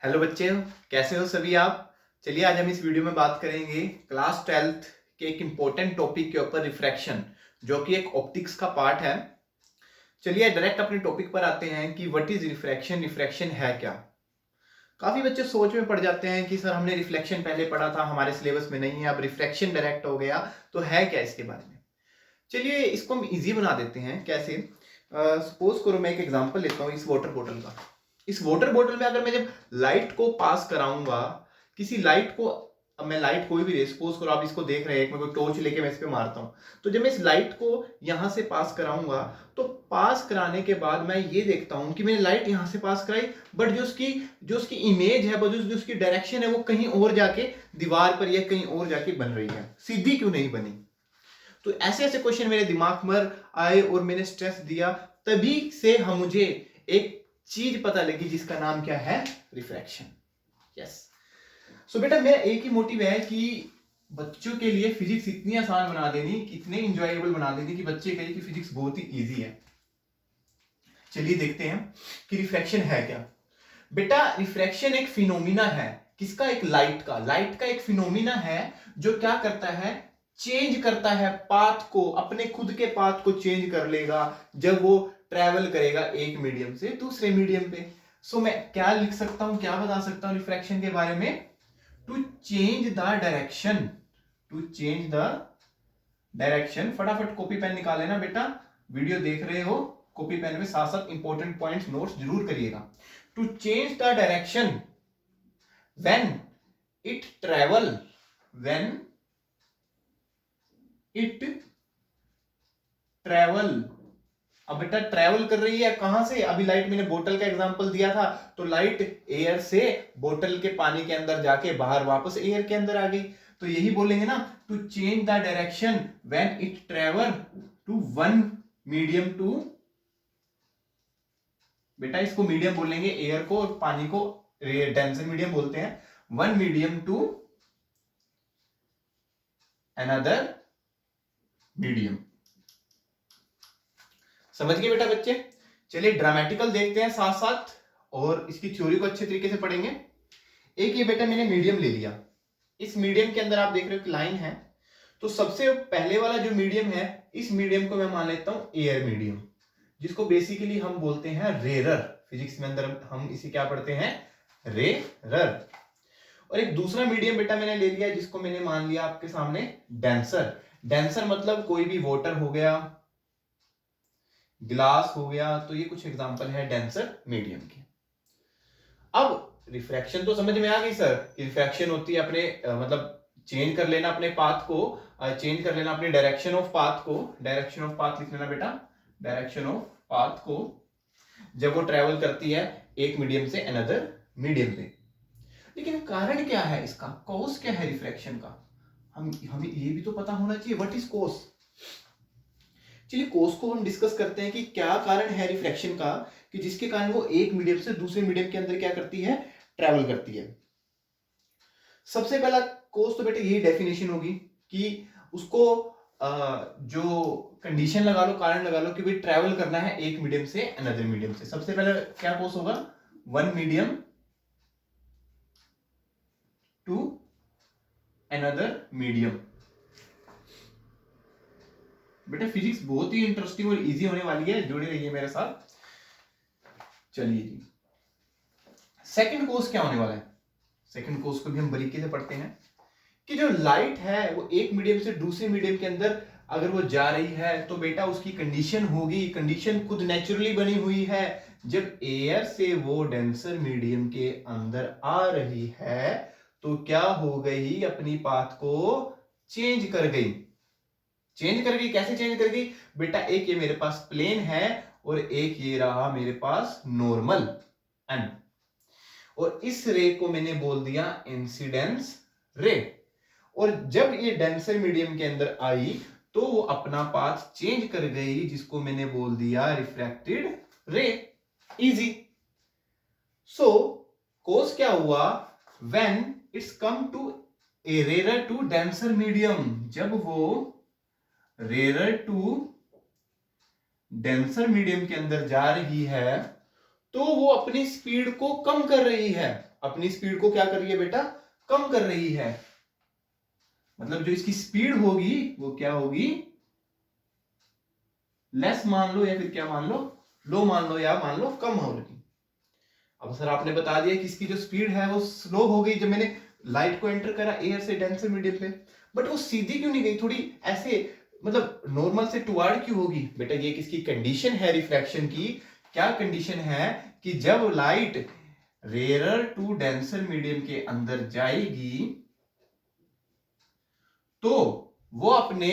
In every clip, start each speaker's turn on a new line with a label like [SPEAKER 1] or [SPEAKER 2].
[SPEAKER 1] Hello बच्चे, कैसे हो सभी आप। चलिए आज हम इस वीडियो में बात करेंगे क्लास 12th के एक इम्पोर्टेंट टॉपिक के ऊपर, रिफ्रैक्शन, जो कि एक ऑप्टिक्स का पार्ट है। चलिए डायरेक्ट अपने टॉपिक पर आते हैं कि व्हाट इज रिफ्रैक्शन, रिफ्रैक्शन है क्या। काफी बच्चे सोच में पड़ जाते हैं कि सर हमने रिफ्लेक्शन पहले पढ़ा था, हमारे सिलेबस में नहीं है, अब रिफ्रैक्शन डायरेक्ट हो गया, तो है क्या इसके बारे में। चलिए इसको हम इजी बना देते हैं। कैसे? सपोज करो मैं एक एग्जांपल लेता हूँ इस वाटर बॉटल का। इस वाटर बॉटल में अगर मैं जब लाइट को पास कराऊंगा, किसी लाइट को, अब मैं लाइट कोई भी, सपोज करो आप इसको देख रहे हैं, एक मैं कोई टॉर्च लेके मैं इस पे मारता हूं, तो जब मैं इस लाइट को यहां से पास कराऊंगा, तो पास कराने के बाद मैं ये देखता हूं कि मैंने लाइट यहां से पास कराई, बट जो उसकी इमेज है, जो उसकी डायरेक्शन है, वो कहीं और जाके दीवार पर या कहीं और जाके बन रही है, सीधी क्यों नहीं बनी। तो ऐसे ऐसे क्वेश्चन मेरे दिमाग में आए और मैंने स्ट्रेस दिया, तभी से हम मुझे एक चीज पता लगी जिसका नाम क्या है, रिफ्रैक्शन। यस। सो बेटा मेरा एक ही मोटिव है कि बच्चों के लिए फिजिक्स इतनी आसान बना देनी, इतने इंजॉयबल बना देनी कि बच्चे कहें कि फिजिक्स बहुत ही इजी है। चलिए देखते हैं कि रिफ्रैक्शन है क्या। बेटा रिफ्रैक्शन एक फिनोमिना है। किसका? एक लाइट का एक फिनोमिना है जो क्या करता है, चेंज करता है पाथ को, अपने खुद के पाथ को चेंज कर लेगा जब वो ट्रेवल करेगा एक मीडियम से दूसरे मीडियम पे। सो मैं क्या लिख सकता हूं, क्या बता सकता हूं रिफ्रैक्शन के बारे में? To change the direction, to change the direction. फटाफट कॉपी पेन निकाल लेना बेटा, वीडियो देख रहे हो, कॉपी पेन में साथ साथ इंपॉर्टेंट पॉइंट्स नोट्स जरूर करिएगा। To change the direction when it travel, when it travel। अब बेटा ट्रेवल कर रही है कहां से? अभी लाइट मैंने बोतल का एग्जांपल दिया था, तो लाइट एयर से बोतल के पानी के अंदर जाके बाहर वापस एयर के अंदर आ गई, तो यही बोलेंगे ना, to change the direction when it travel to one medium to, बेटा इसको मीडियम बोलेंगे, एयर को और पानी को डेंसर मीडियम बोलते हैं, one medium to another medium. समझ गए बेटा बच्चे? चलिए ड्रामेटिकल देखते हैं साथ साथ, और इसकी थ्योरी को अच्छे तरीके से पढ़ेंगे। एक ये बेटा मैंने मीडियम ले लिया, इस मीडियम के अंदर आप देख रहे हो कि लाइन है, तो सबसे पहले वाला जो मीडियम है, इस मीडियम को मैं मान लेता हूं एयर मीडियम, जिसको बेसिकली हम बोलते हैं रेरर। फिजिक्स में अंदर हम इसे क्या पढ़ते हैं, रेरर। और एक दूसरा मीडियम बेटा मैंने ले लिया, जिसको मैंने मान लिया आपके सामने डेंसर। डेंसर मतलब कोई भी वाटर हो गया, ग्लास हो गया, तो ये कुछ एग्जांपल है डेंसर मीडियम के। अब रिफ्रैक्शन तो समझ में आ गई सर, रिफ्रैक्शन होती है अपने मतलब चेंज कर लेना अपने पाथ को, चेंज कर लेना अपनी डायरेक्शन ऑफ पाथ को, डायरेक्शन ऑफ पाथ लिख लेना बेटा, डायरेक्शन ऑफ पाथ को जब वो ट्रेवल करती है एक मीडियम से अनदर मीडियम पे। लेकिन कारण क्या है इसका, कॉज क्या है रिफ्रैक्शन का, हमें ये भी तो पता होना चाहिए, व्हाट इज कॉज। चलिए कॉज को हम डिस्कस करते हैं कि क्या कारण है रिफ्रैक्शन का, कि जिसके कारण वो एक मीडियम से दूसरे मीडियम के अंदर क्या करती है, ट्रेवल करती है। सबसे पहला कॉज तो बेटे यही डेफिनेशन होगी कि उसको जो कंडीशन लगा लो, कारण लगा लो कि भाई ट्रेवल करना है एक मीडियम से अनदर मीडियम से। सबसे पहले क्या कॉज होगा, one medium to another medium. बेटा फिजिक्स बहुत ही इंटरेस्टिंग और इजी होने वाली है, जुड़े रहिए मेरे साथ। चलिए जी, सेकंड कोर्स क्या होने वाला है, सेकंड कोर्स को भी हम बारीकी से पढ़ते हैं कि जो लाइट है वो एक मीडियम से दूसरे मीडियम के अंदर अगर वो जा रही है, तो बेटा उसकी कंडीशन होगी, कंडीशन खुद नेचुरली बनी हुई है, जब एयर से वो डेंसर मीडियम के अंदर आ रही है तो क्या हो गई, अपनी पाथ को चेंज कर गई। चेंज कर गई, कैसे चेंज कर गई बेटा, एक ये मेरे पास प्लेन है और एक ये रहा मेरे पास नॉर्मल एन, और इस रे को मैंने बोल दिया इंसिडेंस रे, और जब ये डेंसर मीडियम के अंदर आई तो वो अपना पाथ चेंज कर गई, जिसको मैंने बोल दिया रिफ्रैक्टेड रे। इजी। सो कोस क्या हुआ, when it's come to a rarer to denser medium, जब वो रेरर टू डेंसर मीडियम के अंदर जा रही है तो वो अपनी स्पीड को कम कर रही है। अपनी स्पीड को क्या कर रही है बेटा, कम कर रही है। मतलब जो इसकी स्पीड होगी वो क्या होगी, लेस मान लो या फिर क्या मान लो, लो मान लो या मान लो कम होगी। अब सर आपने बता दिया कि इसकी जो स्पीड है वो स्लो हो गई जब मैंने लाइट को एंटर करा एयर से डेंसर मीडियम पे, बट वो सीधी क्यों नहीं गई, थोड़ी ऐसे मतलब नॉर्मल से टुवार्ड क्यों होगी बेटा, ये किसकी कंडीशन है रिफ्रैक्शन की, क्या कंडीशन है कि जब light rarer to denser medium के अंदर जाएगी तो वो अपने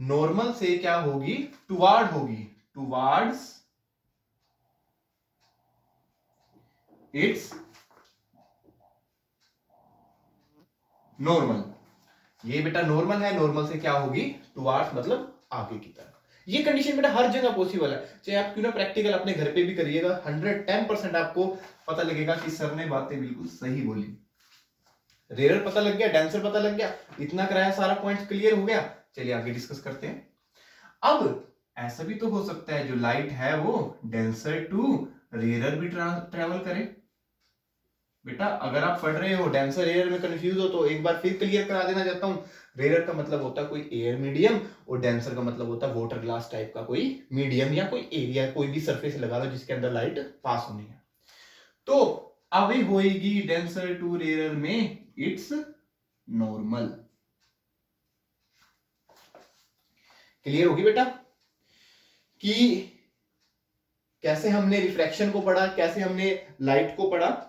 [SPEAKER 1] नॉर्मल से क्या होगी, टुवार्ड होगी, टुवार्ड्स इट्स नॉर्मल। ये बेटा नॉर्मल है, नॉर्मल से क्या होगी, टुवार्ड्स मतलब आगे की तरफ। ये कंडीशन बेटा हर जगह पॉसिबल है, चाहे आप क्यों ना प्रैक्टिकल अपने घर पे भी करिएगा, 110% आपको पता लगेगा कि सर ने बातें बिल्कुल सही बोली। रेयर पता लग गया, डेंसर पता लग गया, इतना कराया, सारा पॉइंट क्लियर हो गया। चलिए आगे डिस्कस करते हैं। अब ऐसा भी तो हो सकता है जो लाइट है वो डेंसर टू रेयर भी ट्रेवल करे। बेटा अगर आप पढ़ रहे हो डेंसर एयर में कंफ्यूज हो तो एक बार फिर क्लियर करा देना चाहता हूं। रेयर का मतलब होता है कोई एयर मीडियम और डेंसर का मतलब होता है वाटर ग्लास टाइप का कोई मीडियम या कोई एरिया, कोई भी सरफेस लगा लो जिसके अंदर लाइट पास होनी है। तो अवे होएगी डेंसर टू रेयर में इट्स नॉर्मल। क्लियर होगी बेटा कि कैसे हमने रिफ्रैक्शन को पढ़ा, कैसे हमने लाइट को पढ़ा।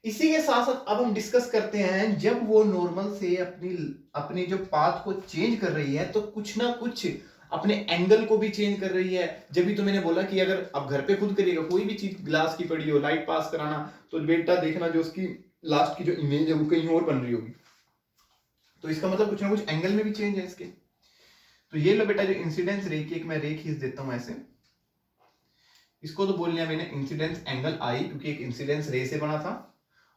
[SPEAKER 1] इसी के साथ साथ अब हम डिस्कस करते हैं जब वो नॉर्मल से अपनी जो पाथ को चेंज कर रही है तो कुछ ना कुछ अपने एंगल को भी चेंज कर रही है। जब भी तो मैंने बोला कि अगर आप घर पे खुद करिएगा, कोई भी चीज ग्लास की पड़ी हो, लाइट पास कराना, तो बेटा देखना जो उसकी लास्ट की जो इमेज है वो कहीं और बन रही होगी, तो इसका मतलब कुछ ना कुछ एंगल में भी चेंज है इसके। तो ये लो बेटा जो इंसिडेंस रे की एक मैं रे खींच देता हूं ऐसे, इसको तो बोल लिया मैंने इंसिडेंस एंगल आई क्योंकि एक इंसिडेंस रे से बना था,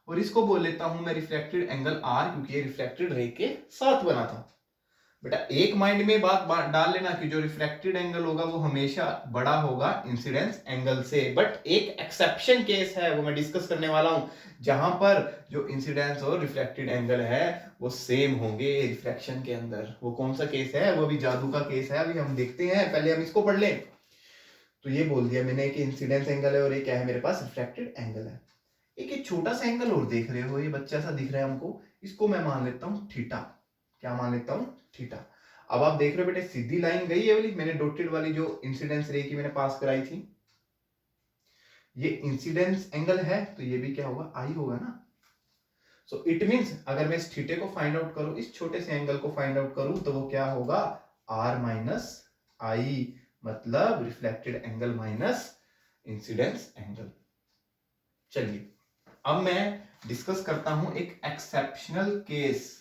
[SPEAKER 1] और इसको बोल लेता हूं मैं रिफ्लेक्टेड एंगल आर क्योंकि ये रिफ्लेक्टेड रे के साथ बना था। बेटा एक माइंड में बात डाल लेना कि जो रिफ्लेक्टेड एंगल होगा वो हमेशा बड़ा होगा इंसिडेंस एंगल से, बट एक एक्सेप्शन केस है वो मैं डिस्कस करने वाला हूं जहां पर जो इंसिडेंस और रिफ्लेक्टेड एंगल है वो सेम होंगे रिफ्लेक्शन के अंदर। वो कौन सा केस है, वो भी जादू का केस है, अभी हम देखते हैं, पहले हम इसको पढ़ लें। तो ये बोल दिया मैंने कि इंसिडेंस एंगल है और ये क्या है मेरे पास, रिफ्लेक्टेड एंगल है। एक छोटा सा एंगल और देख रहे हो, ये बच्चा सा दिख रहा है हमको, इसको मैं मान लेता हूं थीटा। क्या मान लेता हूं, थीटा। अब आप देख रहे हो बेटे सीधी लाइन गई है वाली, मैंने डॉटेड वाली जो इंसिडेंस रे की मैंने पास कराई थी, ये इंसिडेंस एंगल है तो ये भी क्या होगा, आई होगा ना। सो इट मींस अगर मैं इस थीटे को फाइंड आउट करूं, इस छोटे से एंगल को फाइंड आउट करूं, तो वो क्या होगा, आर माइनस आई, मतलब reflected angle minus incidence angle. चलिए अब मैं डिस्कस करता हूं एक एक्सेप्शनल केस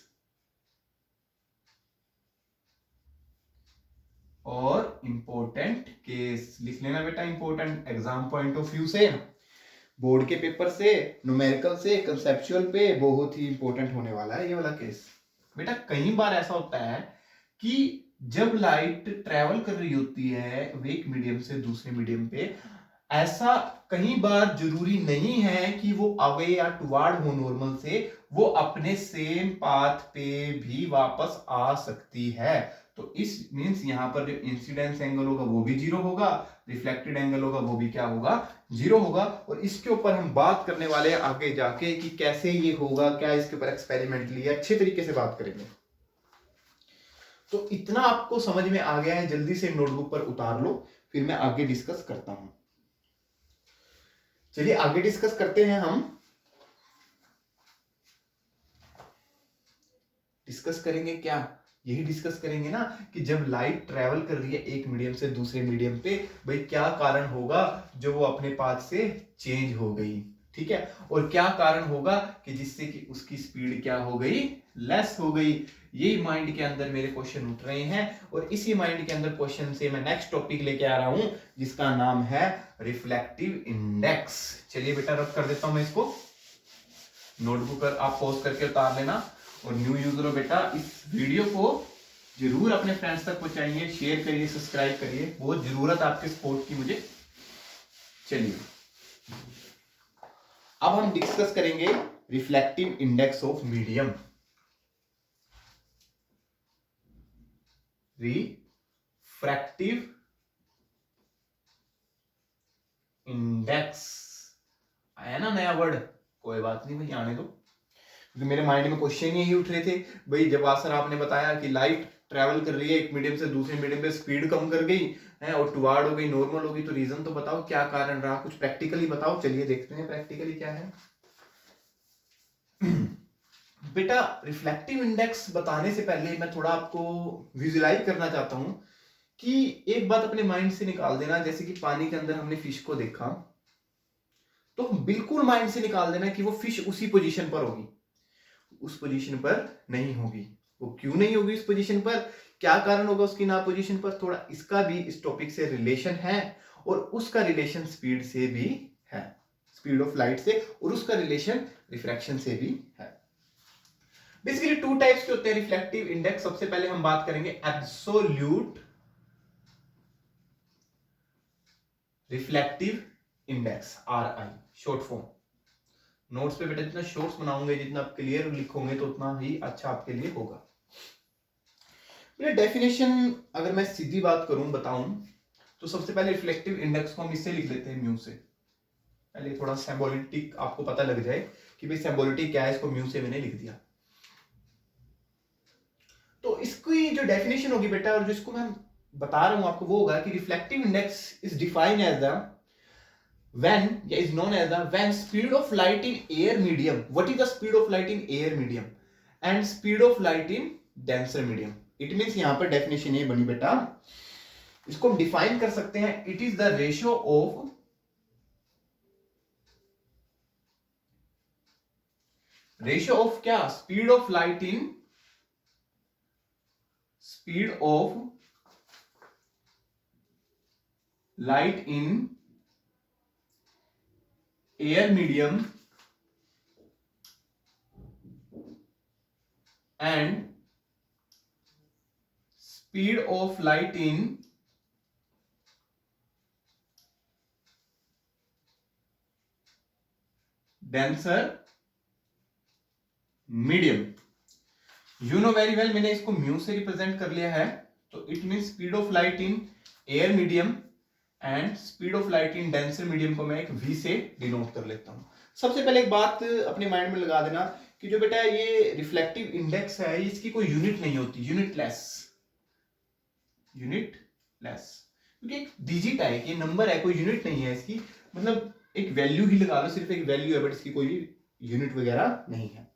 [SPEAKER 1] और इंपॉर्टेंट केस। लिख लेना बेटा important, exam point of view से, बोर्ड के पेपर से, न्यूमेरिकल से, कंसेप्चुअल पे बहुत ही इंपॉर्टेंट होने वाला है ये वाला केस। बेटा कई बार ऐसा होता है कि जब लाइट ट्रेवल कर रही होती है एक मीडियम से दूसरे मीडियम पे, ऐसा कई बार जरूरी नहीं है कि वो अवे या टुवार्ड हो नॉर्मल से, वो अपने सेम पाथ पे भी वापस आ सकती है। तो इस मींस यहां पर जो इंसिडेंस एंगल होगा वो भी जीरो होगा, रिफ्लेक्टेड एंगल होगा वो भी क्या होगा, जीरो होगा। और इसके ऊपर हम बात करने वाले हैं आगे जाके कि कैसे ये होगा, क्या इसके ऊपर एक्सपेरिमेंटली अच्छे तरीके से बात करेंगे। तो इतना आपको समझ में आ गया है, जल्दी से नोटबुक पर उतार लो, फिर मैं आगे डिस्कस करता हूं। चलिए आगे डिस्कस करते हैं। हम डिस्कस करेंगे क्या, यही डिस्कस करेंगे ना कि जब लाइट ट्रेवल कर रही है एक मीडियम से दूसरे मीडियम पे, भाई क्या कारण होगा जो वो अपने पाथ से चेंज हो गई, ठीक है, और क्या कारण होगा कि जिससे कि उसकी स्पीड क्या हो गई, लेस हो गई। यही माइंड के अंदर मेरे क्वेश्चन उठ रहे हैं, और इसी माइंड के अंदर क्वेश्चन से मैं नेक्स्ट टॉपिक लेके आ रहा हूं जिसका नाम है रिफ्लेक्टिव इंडेक्स। चलिए बेटा रब कर देता हूं मैं इसको, नोटबुक पर आप पॉज करके उतार लेना, और न्यू यूजर हो बेटा इस वीडियो को जरूर अपने फ्रेंड्स तक पहुंचाइए, शेयर करिए, सब्सक्राइब करिए, बहुत जरूरत आपके सपोर्ट की मुझे। चलिए अब हम डिस्कस करेंगे reflective index of medium. Refractive index आया ना नया वर्ड, कोई बात नहीं भाई, आने दो, क्योंकि मेरे माइंड में क्वेश्चन यही उठ रहे थे भाई। जब सर आपने बताया कि लाइट ट्रेवल कर रही है एक मीडियम से दूसरे मीडियम पे, स्पीड कम कर गई है और टुवार्ड हो गई, नॉर्मल हो गई, तो रीजन तो बताओ, क्या कारण रहा, कुछ प्रैक्टिकली बताओ। चलिए देखते हैं प्रैक्टिकली क्या है। बेटा रिफ्लेक्टिव इंडेक्स बताने से पहले मैं थोड़ा आपको विजुलाइज करना चाहता हूं कि एक बात अपने माइंड से निकाल देना, जैसे कि पानी के अंदर हमने फिश को देखा, तो हम बिल्कुल माइंड से निकाल देना कि वो फिश उसी पोजीशन पर होगी, उस पोजीशन पर नहीं होगी। वो क्यों नहीं होगी उस पोजीशन पर, क्या कारण होगा उसकी ना पोजीशन पर, थोड़ा इसका भी इस टॉपिक से रिलेशन है, और उसका रिलेशन स्पीड से भी है, स्पीड ऑफ लाइट से, और उसका रिलेशन रिफ्रैक्शन से भी है। बेसिकली टू टाइप्स के होते हैं रिफ्लेक्टिव इंडेक्स। सबसे पहले हम बात करेंगे absolute reflective index, RI short form. Notes पे बेटा जितना शॉर्ट्स बनाओगे, जितना आप क्लियर लिखोगे, तो उतना ही अच्छा आपके लिए होगा। डेफिनेशन अगर मैं सीधी बात करूं, बताऊं, तो सबसे पहले रिफ्लेक्टिव इंडेक्स को हम इससे लिख लेते हैं, म्यू से। पहले थोड़ा सिंबोलिटिक आपको पता लग जाए कि भाई सिंबोलिटिक क्या है, इसको म्यू से मैंने लिख दिया। तो इसकी जो डेफिनेशन होगी बेटा, और जिसको मैं बता रहा हूं आपको, वो होगा कि reflective index is defined as the when is known as the when speed of light in air medium, what is the speed of light in air medium and speed of light in denser medium। it means यहां पर definition ये बनी बेटा, इसको हम define कर सकते हैं, it is the ratio of क्या, speed of light in air medium and speed of light in denser medium। You know very well, मैंने इसको म्यू से रिप्रेजेंट कर लिया है, तो it mean speed of light in air medium and speed of light in denser medium को मैं एक v से डिनोट कर लेता हूं। सबसे पहले एक बात अपने माइंड में लगा देना कि जो बेटा ये रिफ्लेक्टिव इंडेक्स है, इसकी कोई यूनिट नहीं होती, यूनिटलेस, क्योंकि एक डिजिट है, ये नंबर है, कोई यूनिट नहीं है इसकी, मतलब एक वैल्यू ही लगा लो, सिर्फ एक वैल्यू है, बट इसकी कोई यूनिट वगैरह नहीं है,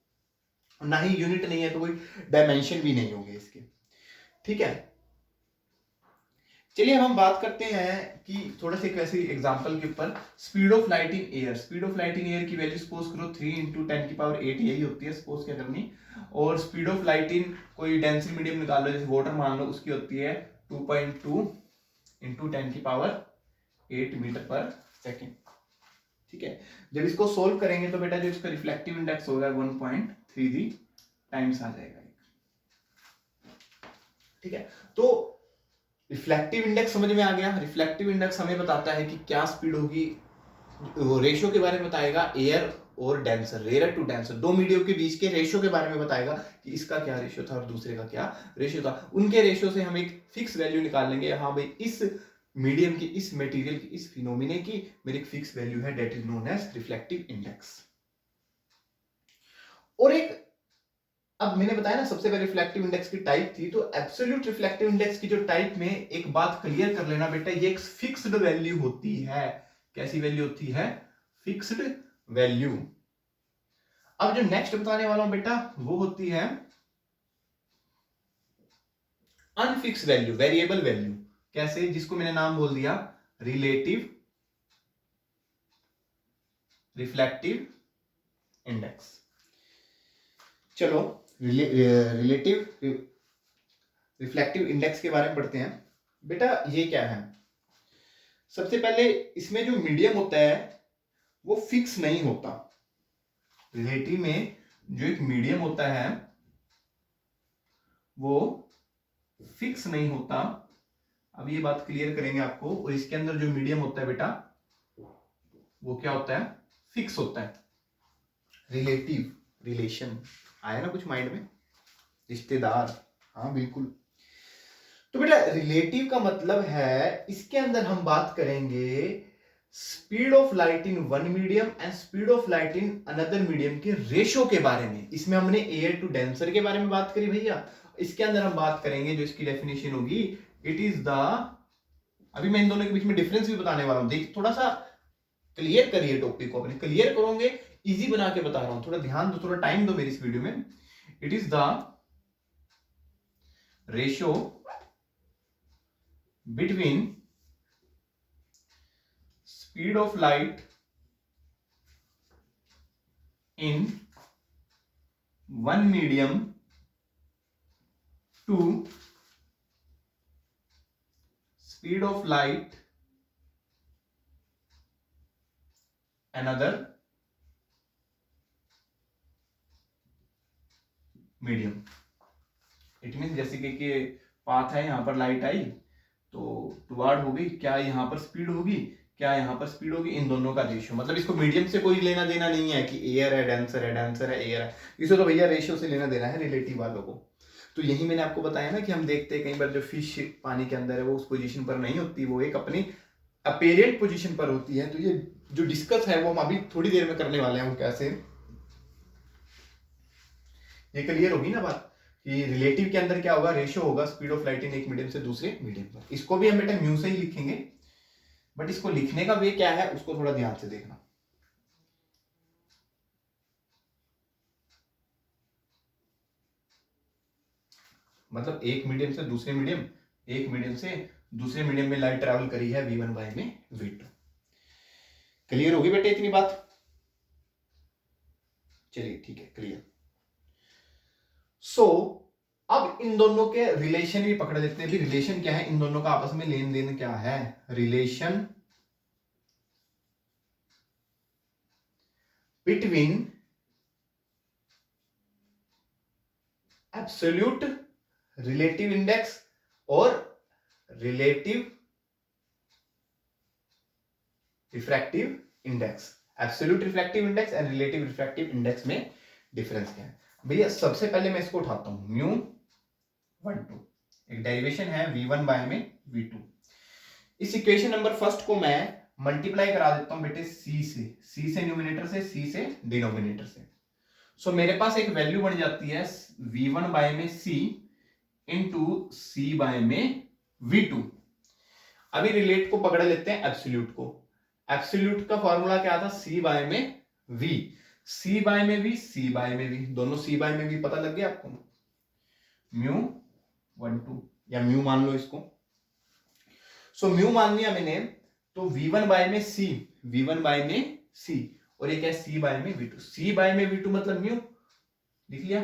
[SPEAKER 1] ना ही यूनिट नहीं है तो कोई डायमेंशन भी नहीं होंगे इसके, ठीक है। चलिए हम बात करते हैं कि थोड़ा सा एक ऐसे एग्जांपल के ऊपर, speed of light in air. Speed of light in air की वैल्यू सपोज करो 3 × 10⁸ यही होती है, सपोज क्या करनी, और स्पीड ऑफ लाइट इन कोई डेंसर मीडियम निकाल लो, जैसे वाटर मान लो, उसकी होती है 2.2 × 10⁸ मीटर/सेकंड, ठीक है। जब इसको सोल्व करेंगे तो बेटा जो इसका रिफ्लेक्टिव इंडेक्स होगा 1.33 टाइम्स आ जाएगा, ठीक है। तो रिफ्लेक्टिव इंडेक्स समझ में आ गया। रिफ्लेक्टिव इंडेक्स हमें बताता है कि क्या स्पीड होगी, वो रेशियो के बारे में बताएगा, एयर और डेंसर, रेयर टू डेंसर, दो मीडियम के बीच के रेशियो के बारे में बताएगा कि इसका क्या रेशियो था और दूसरे का क्या रेशियो था। उनके रेशियो से हम एक फिक्स वैल्यू निकाल लेंगे, हाँ भाई इस मीडियम की, इस मटेरियल की, इस फिनोमिने की मेरी एक फिक्स वैल्यू है, that is known as reflective index. और एक, अब मैंने बताया ना सबसे पहले रिफ्लेक्टिव इंडेक्स की टाइप थी, तो एब्सोल्यूट रिफ्लेक्टिव इंडेक्स की जो टाइप में एक बात क्लियर कर लेना बेटा, ये एक फिक्स्ड वैल्यू होती है। कैसी वैल्यू होती है? Fixed value. अब जो नेक्स्ट बताने वाला हूं बेटा वो होती है अनफिक्स वैल्यू, वेरिएबल वैल्यू। कैसे? जिसको मैंने नाम बोल दिया रिलेटिव रिफ्लेक्टिव इंडेक्स। चलो रिलेटिव रिफ्लेक्टिव इंडेक्स के बारे में पढ़ते हैं। बेटा ये क्या है? सबसे पहले इसमें जो मीडियम होता है वो फिक्स नहीं होता। रिलेटिव में जो एक मीडियम होता है वो फिक्स नहीं होता। अब ये बात क्लियर करेंगे आपको। और इसके अंदर जो मीडियम होता है बेटा वो क्या होता है? फिक्स होता है। रिलेटिव, रिलेशन आया ना कुछ माइंड में, रिश्तेदार, हाँ बिल्कुल। तो बेटा रिलेटिव का मतलब है, इसके अंदर हम बात करेंगे speed of light in one medium and speed of light in another medium के रेशो के बारे में। इसमें हमने एयर टू डेंसर के बारे में बात करी भैया। इसके अंदर हम बात करेंगे, जो इसकी डेफिनेशन होगी, इट इज द, अभी मैं इन दोनों के बीच में डिफरेंस भी बताने वाला हूं, देख थोड़ा सा क्लियर करिए टॉपिक को, अपने क्लियर करोगे, इजी बना के बता रहा हूं, थोड़ा ध्यान दो, थोड़ा टाइम दो मेरी इस वीडियो में। It is the ratio between speed of light in one medium to speed of light another medium। It mean जैसे कि पाथ है, यहां पर लाइट आई तो टुवार्ड हो गई, क्या यहाँ पर स्पीड होगी, क्या यहाँ पर स्पीड होगी, इन दोनों का रेशियो। मतलब इसको मीडियम से कोई लेना देना नहीं है कि एयर है डेंसर है, डेंसर है एयर है, इसे तो भैया रेशियो से लेना देना है रिलेटिव वालों को। तो यही मैंने आपको बताया ना कि हम देखते हैं कई बार जो फिश पानी के अंदर है वो उस पोजीशन पर नहीं होती, वो एक अपनी अपेरेंट पोजीशन पर होती है। तो ये जो डिस्कस है वो हम अभी थोड़ी देर में करने वाले हैं, वो कैसे, ये क्लियर होगी ना बात कि रिलेटिव के अंदर क्या होगा, रेशियो होगा स्पीड ऑफ लाइट इन एक मीडियम से दूसरे मीडियम पर। इसको भी हम बेटा म्यू से ही लिखेंगे, बट इसको लिखने का वे क्या है उसको थोड़ा ध्यान से देखना। मतलब एक मीडियम से दूसरे मीडियम, एक मीडियम से दूसरे मीडियम में लाइट ट्रैवल करी है v1 बाय में v2। क्लियर होगी बेटे इतनी बात? चलिए ठीक है, क्लियर। सो अब इन दोनों के रिलेशन भी पकड़ लेते हैं। भी रिलेशन क्या है, इन दोनों का आपस में लेन देन क्या है। Relation between absolute relative index और relative refractive index. Absolute refractive index and relative refractive index में डिफरेंस क्या है भैया? सबसे पहले मैं इसको उठाता हूं, म्यू 1 2, एक डेरिवेशन है v1 बाय में v2। इस इक्वेशन नंबर फर्स्ट को मैं मल्टीप्लाई करा देता हूं बेटे c से न्यूमिनेटर से, c से डिनोमिनेटर से। सो मेरे पास एक वैल्यू बन जाती है v1 बाय में c इंटू c बाय में v2। अभी रिलेट को पकड़ लेते हैं एब्सोल्यूट को। एब्सोल्यूट का फॉर्मूला क्या था, c बाय में v, c बाय में v, c बाय में v, दोनों c बाय में v पता लग गया आपको। म्यू 1 2 या म्यू मान लो इसको। सो म्यू मान लिया मैंने, तो v1 बाय में c, v1 बाय में c, और एक है c बाय में v2। c बाय में v2 मतलब म्यू लिख लिया,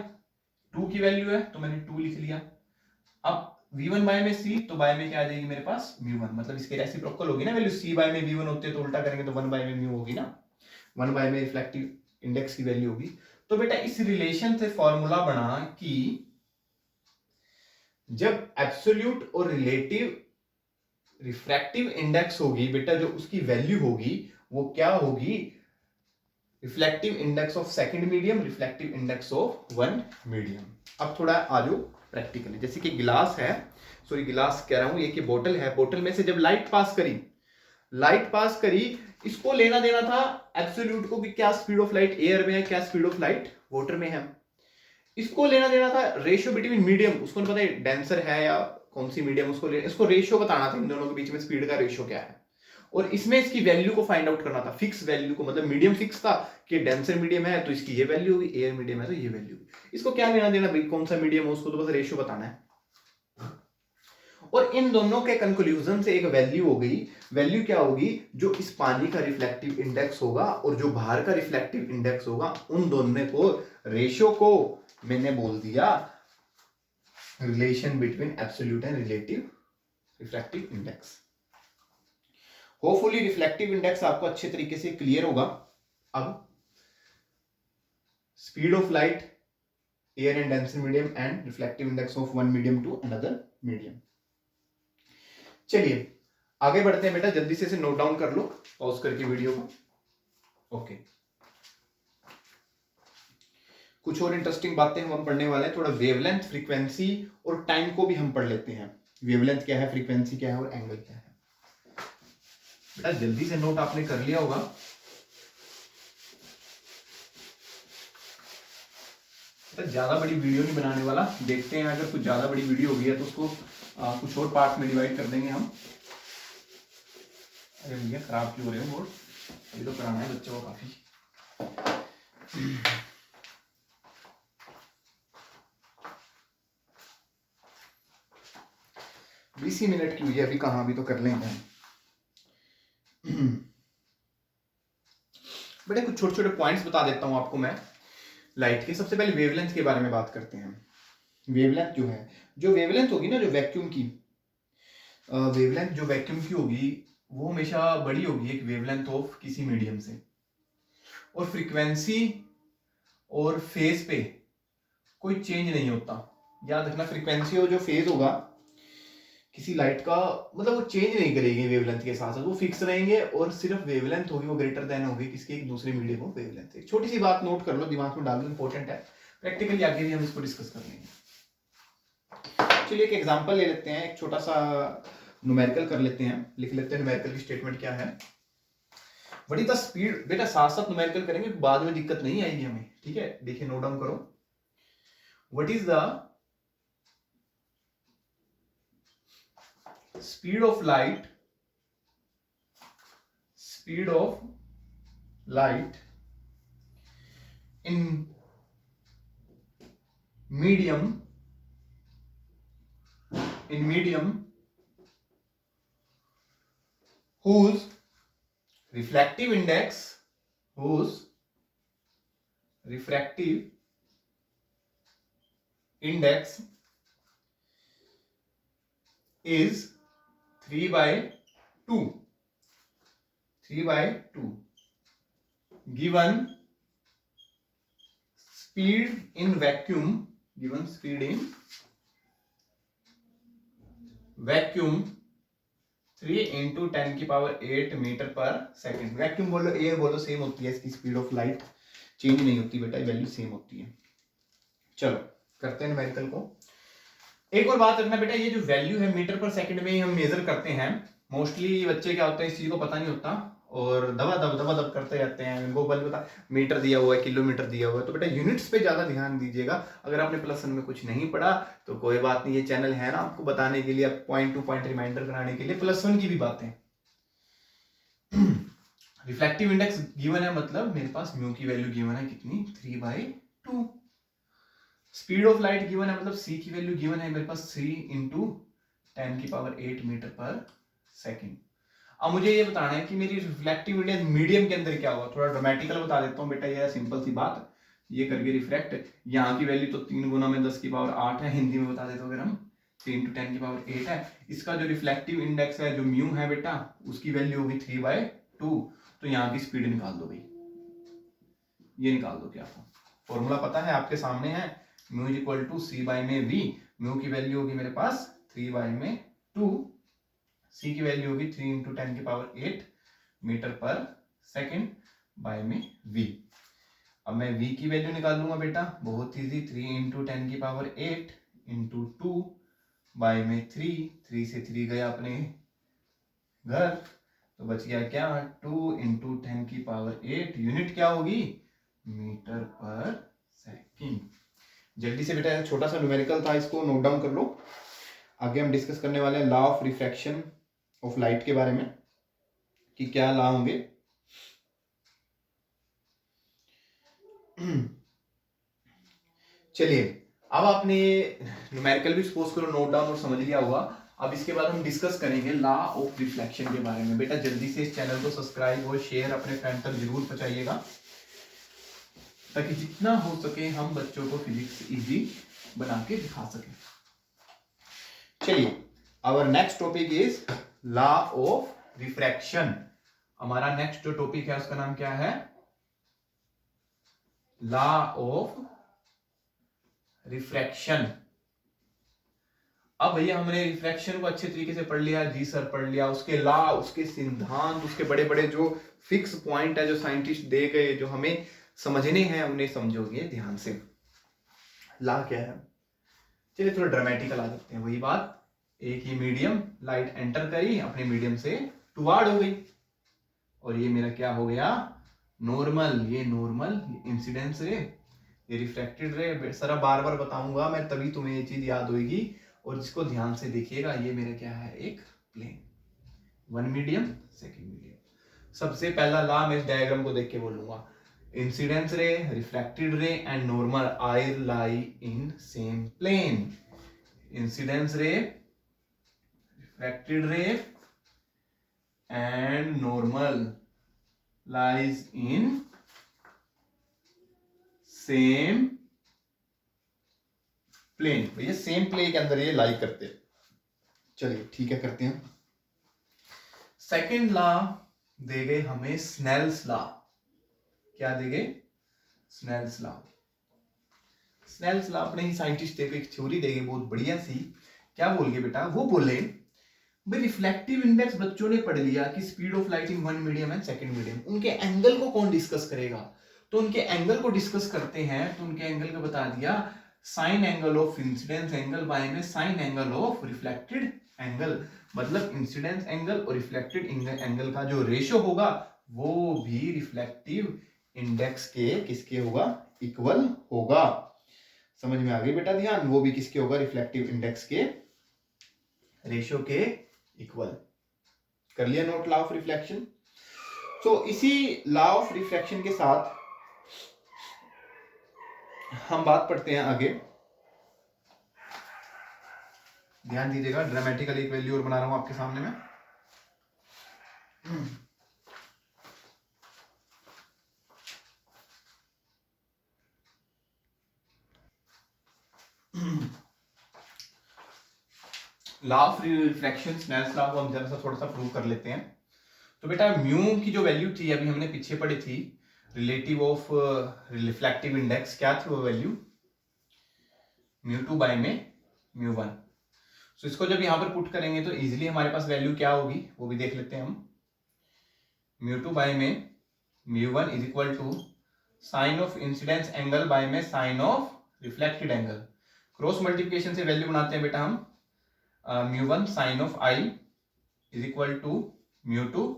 [SPEAKER 1] 2 की वैल्यू है तो मैंने 2 लिख लिया। अब v1 बाय में c, तो बाय में क्या आ जाएगी मेरे पास म्यू 1, मतलब इसके रेसिप्रोकल होगी ना वैल्यू। c बाय में v1 होते तो उल्टा करेंगे तो 1 बाय में म्यू होगी ना, 1 बाय में रिफ्लेक्टिव इंडेक्स की वैल्यू होगी। तो बेटा इस रिलेशन से फॉर्मूला बना कि जब एब्सोल्यूट और रिलेटिव रिफ्रैक्टिव इंडेक्स होगी बेटा, जो उसकी वैल्यू होगी वो क्या होगी, reflective index of second medium, reflective index of one medium. अब थोड़ा आ जाओ प्रैक्टिकली, जैसे कि गिलास है, सॉरी गिलास कह रहा हूं, ये कि बोतल है, बोतल में से जब लाइट पास करी, इसको लेना देना था एब्सोल्यूट को कि क्या स्पीड ऑफ लाइट एयर में है, क्या स्पीड ऑफ लाइट वाटर में है। इसको लेना देना था रेशियो बिटवीन मीडियम, उसको नहीं पता है डेंसर है या कौन सी मीडियम, इसको रेशियो बताना था इन दोनों के बीच में स्पीड का रेशियो क्या है। और इसमें इसकी वैल्यू को फाइंड आउट करना था, फिक्स वैल्यू को, मतलब मीडियम फिक्स था कि डेंसर मीडियम है तो इसकी ये वैल्यू होगी, एयर मीडियम है तो ये वैल्यू होगी। इसको क्या लेना देना भाई, कौन सा मीडियम हो, उसको तो बस रेशियो बताना है। और इन दोनों के कंक्लूजन से एक वैल्यू हो गई। वैल्यू क्या होगी, जो इस पानी का रिफ्लेक्टिव इंडेक्स होगा और जो बाहर का रिफ्लेक्टिव इंडेक्स होगा, उन दोनों को रेशियो को मैंने बोल दिया relation between absolute and relative reflective index. Hopefully reflective index आपको अच्छे तरीके से क्लियर होगा। अब speed of light, air and denser medium and reflective index of one medium to another medium. चलिए आगे बढ़ते हैं बेटा, जल्दी से इसे नोट डाउन कर लो पॉज करके वीडियो को। ओके कुछ और इंटरेस्टिंग बातें हम पढ़ने वाले हैं, थोड़ा वेवलेंथ, फ्रीक्वेंसी और टाइम को भी हम पढ़ लेते हैं। वेवलेंथ क्या है, फ्रीक्वेंसी क्या है और एंगल क्या है। बेटा जल्दी से नोट आपने कर लिया होगा। ज्यादा बड़ी वीडियो नहीं बनाने वाला, देखते हैं अगर कुछ ज्यादा बड़ी वीडियो होगी तो उसको कुछ और पार्ट में डिवाइड कर देंगे हम। अरे भैया खराब क्यों हो रहे हो बोर्ड, अभी तो कराना है बच्चों को काफी। 20 मिनट की हुई है अभी, कहाँ, अभी तो कर लेंगे। बेटे कुछ छोटे छोटे पॉइंट्स बता देता हूं आपको मैं लाइट के। सबसे पहले वेवलेंथ के बारे में बात करते हैं। वेवलेंथ जो है, जो वेवलेंथ होगी ना जो वैक्यूम की, वेवलेंथ जो वैक्यूम की होगी वो हमेशा बड़ी होगी एक वेवलेंथ ऑफ किसी मीडियम से। और फ्रीक्वेंसी और फेज पे कोई चेंज नहीं होता, याद रखना। फ्रीक्वेंसी और जो फेज होगा किसी लाइट का, मतलब वो चेंज नहीं करेगी वेवलेंथ के साथ साथ, वो फिक्स रहेंगे। और सिर्फ वेवलेंथ होगी वो ग्रेटर देन होगी किसके, एक दूसरे मीडियम ऑफ वेवलेंथ। एक छोटी सी बात नोट कर लो, दिमाग में डाल लो, इंपॉर्टेंट है। प्रैक्टिकली आगे भी हम इसको डिस्कस कर लेंगे। चलिए एक एग्जांपल ले लेते हैं, एक छोटा सा न्यूमेरिकल कर लेते हैं, लिख लेते हैं न्यूमेरिकल की स्टेटमेंट क्या है। व्हाट इज द स्पीड, बेटा साथ साथ न्यूमेरिकल करेंगे, बाद में दिक्कत नहीं आएगी हमें, ठीक है। देखिए नोट डाउन करो। What is the speed of light in medium whose refractive index is 3/2 given speed in vacuum 3 into 10⁸ metre पर सेकेंड। वैक्यूम बोलो, एयर बोलो, सेम होती है इसकी स्पीड ऑफ लाइट, चेंज नहीं होती बेटा, वैल्यू सेम होती है। चलो करते हैं न्यूमेरिकल को। एक और बात रखना बेटा, ये जो वैल्यू है मीटर पर सेकंड में हम मेजर करते हैं। मोस्टली बच्चे क्या होता है, इस चीज को पता नहीं होता और दबा दब करते रहते हैं। इनको बल पता मीटर दिया हुआ है, किलोमीटर दिया हुआ है, तो बेटा यूनिट्स पे ज्यादा ध्यान दीजिएगा। अगर आपने प्लस वन में कुछ नहीं पढ़ा तो कोई बात नहीं, ये चैनल है ना आपको बताने के लिए, पॉइंट टू पॉइंट रिमाइंडर कराने के लिए, प्लस वन की भी बातें। रिफ्लेक्टिव इंडेक्स गिवन है, मतलब मेरे पास म्यू की वैल्यू गिवन है कितनी, 3/2। स्पीड ऑफ लाइट गिवन है, मतलब सी की वैल्यू गिवन है मेरे पास 3 into 10⁸ मीटर पर सेकेंड। अब मुझे ये बताना है कि मेरी रिफ्लेक्टिव इंडेक्स मीडियम के अंदर क्या होगा। थोड़ा ड्रामेटिकल बता देता हूँ बेटा, ये सिंपल सी बात, ये करके रिफ्लेक्ट, यहाँ की वैल्यू तो 3 गुना में 10⁸ है, हिंदी में बता देते हो अगर हम, 3 into 10⁸ है। इसका जो रिफ्लेक्टिव इंडेक्स है, जो म्यू है बेटा, उसकी वैल्यू होगी 3/2। तो यहाँ की स्पीड निकाल दो भाई, ये निकाल दो। क्या फॉर्मूला पता है, आपके सामने है, mu is equal to C by में वी। म्यू की वैल्यू होगी मेरे पास 3/2, सी की वैल्यू होगी 3 into 10⁸ मीटर पर सेकेंड बाय में वी। अब मैं वी की वैल्यू निकाल लूंगा बेटा, बहुत इजी, 3 into 10⁸ into 2 बाय में 3 से 3 गया अपने घर, तो बच गया क्या, 2 into 10⁸। यूनिट क्या होगी, मीटर पर सेकेंड। जल्दी से बेटा, छोटा सा न्यूमेरिकल था, इसको नोट डाउन कर लो। आगे हम डिस्कस करने वाले हैं law of refraction of light के बारे में, कि क्या लॉ होंगे। चलिए अब आपने न्यूमेरिकल भी सपोज करो नोट डाउन और समझ लिया होगा। अब इसके बाद हम डिस्कस करेंगे लॉ ऑफ रिफ्लेक्शन के बारे में। बेटा जल्दी से इस चैनल को सब्सक्राइब और शेयर अपने फ्रेंड तक जरूर पहुंचाइएगा, ताकि जितना हो सके हम बच्चों को फिजिक्स इजी बना के दिखा सके। चलिए our next topic is law of refraction. हमारा नेक्स्ट जो टॉपिक है उसका नाम क्या है, लॉ ऑफ रिफ्रैक्शन। अब भैया हमने रिफ्रैक्शन को अच्छे तरीके से पढ़ लिया, जी सर पढ़ लिया, उसके लॉ, उसके सिद्धांत, उसके बड़े बड़े जो फिक्स पॉइंट है, जो साइंटिस्ट दे गए, जो हमें समझने हैं, उन्हें समझोगे ध्यान से। ला क्या है, चलिए थोड़ा ड्रामेटिकल आ जाते हैं। वही बात, एक ही मीडियम, लाइट एंटर करी, अपने मीडियम से टुवार्ड हो गई, और ये मेरा क्या हो गया, नॉर्मल। ये नॉर्मल इंसिडेंस रे, ये रिफ्लेक्टेड रे। सर बार बार बताऊंगा मैं, तभी तुम्हें ये चीज याद होगी, और जिसको ध्यान से देखिएगा, ये मेरा क्या है, एक plane, one medium, second medium. सबसे पहला ला मैं इस डायग्राम को देख के बोलूंगा, incidence ray, reflected ray and normal I lie in same plane. Incidence ray, reflected ray and normal lies in same plane. भैया सेम प्लेन के अंदर ये लाई करते हैं। चलिए ठीक है, करते हैं। सेकेंड लॉ दे गए हमें स्नेल्स लॉ। क्या दे गए, स्नेल्स लॉ। स्नेल्स लॉ अपने ही साइंटिस्ट थे, एक थ्योरी देंगे बहुत बढ़िया सी। क्या बोल गए बेटा, वो बोले भाई रिफ्लेक्टिव इंडेक्स बच्चों ने पढ़ लिया कि speed of light in one medium and second medium, उनके एंगल को कौन डिस्कस करेगा, तो उनके एंगल को डिस्कस करते हैं। तो उनके एंगल को बता दिया, sine angle of incidence angle by में sine angle of reflected angle. मतलब इंसिडेंस एंगल और रिफ्लेक्टेड एंगल का जो रेशियो होगा वो भी रिफ्लेक्टिव इंडेक्स के किसके होगा, इक्वल होगा। समझ में आ गई बेटा, ध्यान, वो भी किसके होगा, रिफ्लेक्टिव इंडेक्स के रेशियो के इक्वल। कर लिया नोट, लॉ ऑफ रिफ्लेक्शन। तो इसी लॉ ऑफ रिफ्लेक्शन के साथ हम बात पढ़ते हैं आगे। ध्यान दीजिएगा, ड्रामेटिकली एक वैल्यू और बना रहा हूं आपके सामने में। Law of refraction, Snell's law को हम जरा सा थोड़ा सा प्रूव कर लेते हैं। तो बेटा म्यू की जो वैल्यू थी, अभी हमने पीछे पढ़ी थी, रिलेटिव ऑफ रिफ्लेक्टिव इंडेक्स, क्या थी वो वैल्यू, μ2 बाय में μ1। सो इसको जब यहां पर पुट करेंगे तो इजीली हमारे पास वैल्यू क्या होगी वो भी देख लेते हैं हम। μ2 बाय में μ1 is equal to sine of incidence angle by में sine of reflected angle. Cross multiplication से वैल्यू बनाते हैं बेटा हम, μ1 sine of i is equal to μ2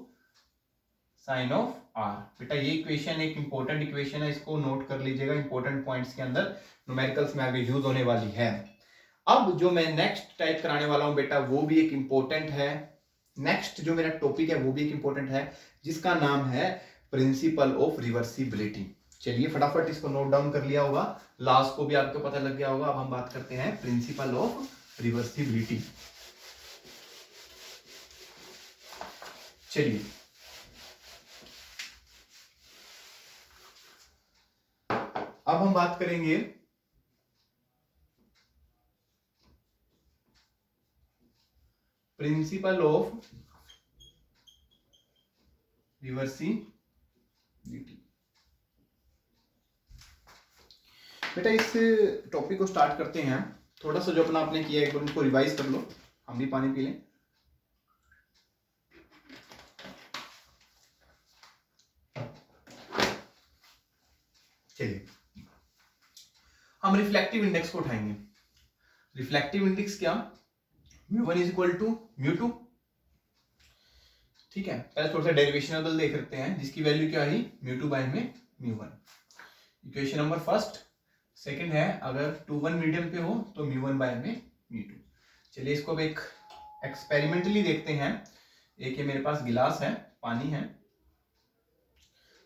[SPEAKER 1] sine of r। बेटा ये इक्वेशन एक इंपॉर्टेंट इक्वेशन है, इसको नोट कर लीजिएगा, इंपॉर्टेंट पॉइंट्स के अंदर न्यूमेरिकल्स में आगे यूज होने वाली है। अब जो मैं नेक्स्ट टाइप कराने वाला हूं बेटा वो भी एक इंपॉर्टेंट है। नेक्स्ट जो मेरा टॉपिक है वो भी एक इंपॉर्टेंट है, जिसका नाम है प्रिंसिपल ऑफ रिवर्सिबिलिटी। चलिए फटाफट इसको नोट डाउन कर लिया होगा, लास्ट को भी आपको पता लग गया होगा। अब हम बात करते हैं प्रिंसिपल ऑफ रिवर्सिबिलिटी। चलिए अब हम बात करेंगे प्रिंसिपल ऑफ रिवर्सिबिलिटी। बेटा इस टॉपिक को स्टार्ट करते हैं, थोड़ा सा जो अपना आपने किया एक बार उनको रिवाइज कर लो, हम भी पानी पी लें। चलिए हम रिफ्लेक्टिव इंडेक्स को उठाएंगे। रिफ्लेक्टिव इंडेक्स क्या, μ1 इज इक्वल टू μ2। ठीक है, पहले थोड़ा सा डेरिवेशनल देख लेते हैं, जिसकी वैल्यू क्या है, μ2 बाय में μ1। Equation number first. सेकंड है, अगर 2 1 मीडियम पे हो तो μ1 बाय में μ2। चलिए इसको अब एक एक्सपेरिमेंटली देखते हैं। एक ये मेरे पास गिलास है, पानी है,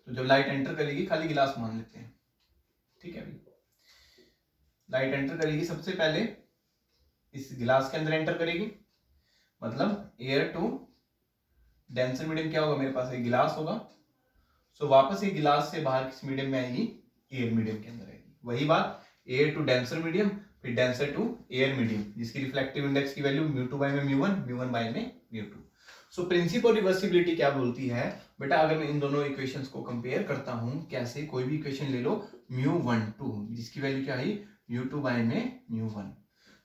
[SPEAKER 1] तो जब लाइट एंटर करेगी, खाली गिलास मान लेते हैं, ठीक है, अभी लाइट एंटर करेगी, सबसे पहले इस गिलास के अंदर एंटर करेगी, मतलब एयर टू डेंसर मीडियम क्या होगा, मेरे पास एक गिलास होगा। सो वापस ये गिलास से बाहर किस मीडियम में आएगी, एयर मीडियम के अंदर आएगी। वही बात, एयर टू डेंसर मीडियम, फिर डेंसर टू एयर मीडियम, जिसकी रिफ्लेक्टिव इंडेक्स की वैल्यू μ2 बाय में μ1, μ1 बाय में μ2। सो प्रिंसिपल रिवर्सिबिलिटी क्या बोलती है बेटा, अगर मैं इन दोनों इक्वेशंस को कंपेयर करता हूं, कैसे, कोई भी इक्वेशन ले लो, μ12 जिसकी वैल्यू क्या है, μ2 बाय में μ1।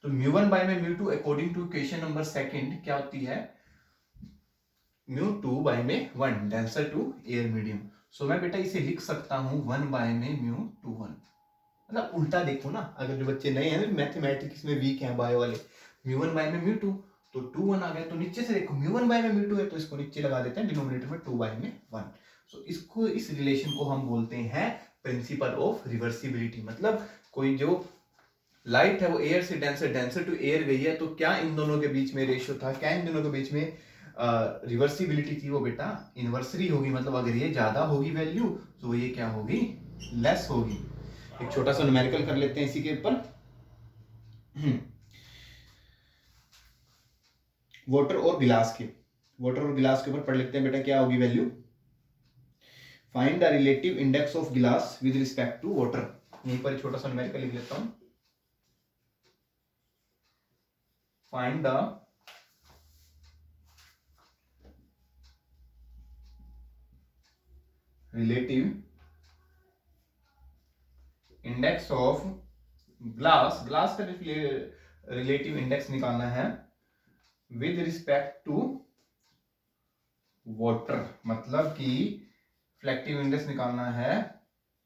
[SPEAKER 1] तो μ1 बाय में μ2 according to equation number second क्या होती है, μ2 बाय में 1 denser to air medium. So मैं बेटा इसे लिख सकता हूं 1 बाय में μ21। मतलब उल्टा देखो ना, अगर जो बच्चे नए हैं मैथमेटिक्स में वीक हैं बायो वाले, म्यू1 बाय में म्यू2, तो 2 1 आ गया, तो नीचे से देखो म्यू1 बाय में म्यू2 है तो इसको नीचे लगा देते हैं डिनोमिनेटर में 2 बाय में 1। सो इसको, इस रिलेशन को हम बोलते हैं प्रिंसिपल ऑफ रिवर्सिबिलिटी। मतलब कोई जो लाइट है वो एयर से डेंसर टू एयर गई है, तो क्या इन दोनों के बीच में रेशियो था, क्या इन दोनों के बीच में रिवर्सिबिलिटी थी, वो बेटा इनवर्सरी होगी। मतलब अगर ये ज्यादा होगी वैल्यू तो ये क्या होगी, लेस होगी। एक छोटा सा न्यूमेरिकल कर लेते हैं इसी के ऊपर। वाटर और गिलास के ऊपर पढ़ लेते हैं बेटा, क्या होगी value. Find the relative index of गिलास विद रिस्पेक्ट टू वाटर। यहीं पर छोटा सा न्यूमेरिकल लिख लेता हूं। Find the relative index of glass का रिलेटिव इंडेक्स निकालना है विद रिस्पेक्ट टू वाटर। मतलब कि फ्लैक्टिव इंडेक्स निकालना है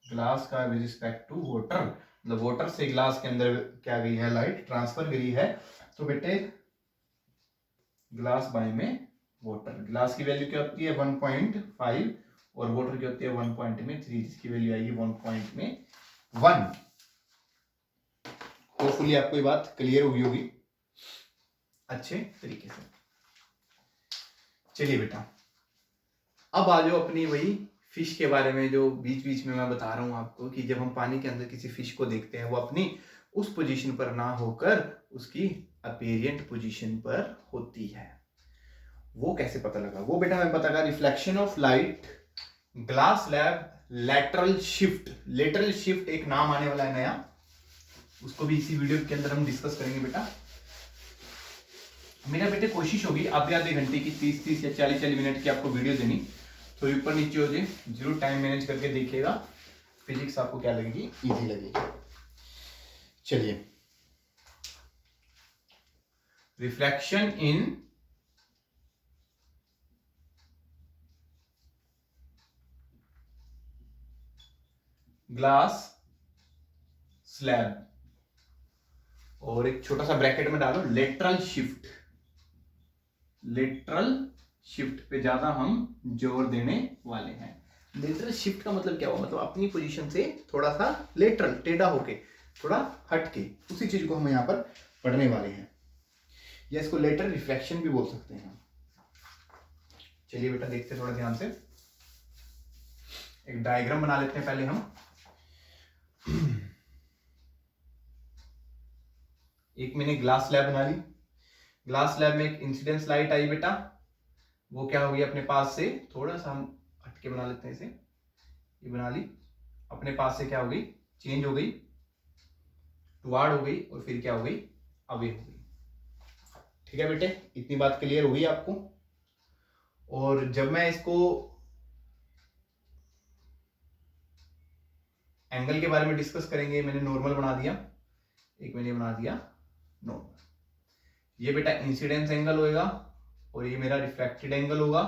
[SPEAKER 1] ग्लास का विद रिस्पेक्ट टू वाटर। मतलब वाटर से ग्लास के अंदर क्या गई है, लाइट ट्रांसफर गई है। तो बेटे ग्लास बाय में वाटर, ग्लास की वैल्यू क्या होती है 1.5 और वाटर की होती है 1.3, जिसकी वैल्यू आएगी 1.1। होपफुली आपको ये बात क्लियर हुई होगी अच्छे तरीके से। चलिए बेटा, अब आ जाओ अपनी वही फिश के बारे में, जो बीच बीच में मैं बता रहा हूं आपको कि जब हम पानी के अंदर किसी फिश को देखते हैं वो अपनी उस पोजीशन पर ना होकर उसकी अपेरिएंट पोजीशन पर होती है। वो कैसे पता लगा, वो बेटा हमें पता लगा reflection of light, glass lab, lateral shift एक नाम आने वाला है नया, उसको भी इसी वीडियो के अंदर हम डिस्कस करेंगे बेटा। मेरा बेटे कोशिश होगी आधे घंटे की 30 या 40 मिनट की आपको वीडियो देनी, तो ऊपर नीचे हो जाए, जरूर टाइम मैनेज करके देखिएगा, फिजिक्स आपको क्या लगेगी, इजी लगेगी। चलिए, रिफ्लेक्शन इन ग्लास स्लैब, और एक छोटा सा ब्रैकेट में डालो लेटरल शिफ्ट पे ज्यादा हम जोर देने वाले हैं। लेटरल शिफ्ट का मतलब क्या हुआ, मतलब अपनी पोजीशन से थोड़ा सा लेटरल, टेढ़ा होके, थोड़ा हटके, उसी चीज को हम यहां पर पढ़ने वाले हैं, या इसको लेटरल रिफ्लेक्शन भी बोल सकते हैं। चलिए बेटा देखते हैं थोड़ा ध्यान से, एक डायग्राम बना लेते हैं पहले हम। एक मैंने ग्लास स्लैब बना ली, ग्लास स्लैब में एक इंसिडेंस लाइट आई बेटा, वो क्या होगी अपने पास से, थोड़ा सा हम हटके बना लेते हैं इसे, ये बना ली, अपने पास से क्या हो गई, चेंज हो गई, टुवार्ड हो गई, और फिर क्या हो गई, अवे हो गई। ठीक है बेटे, इतनी बात क्लियर हुई आपको। और जब मैं इसको एंगल के बारे में डिस्कस करेंगे, मैंने नॉर्मल बना दिया, एक मैंने बना दिया नॉर्मल, ये बेटा इंसिडेंस एंगल होएगा, और ये मेरा रिफ्रैक्टेड एंगल होगा,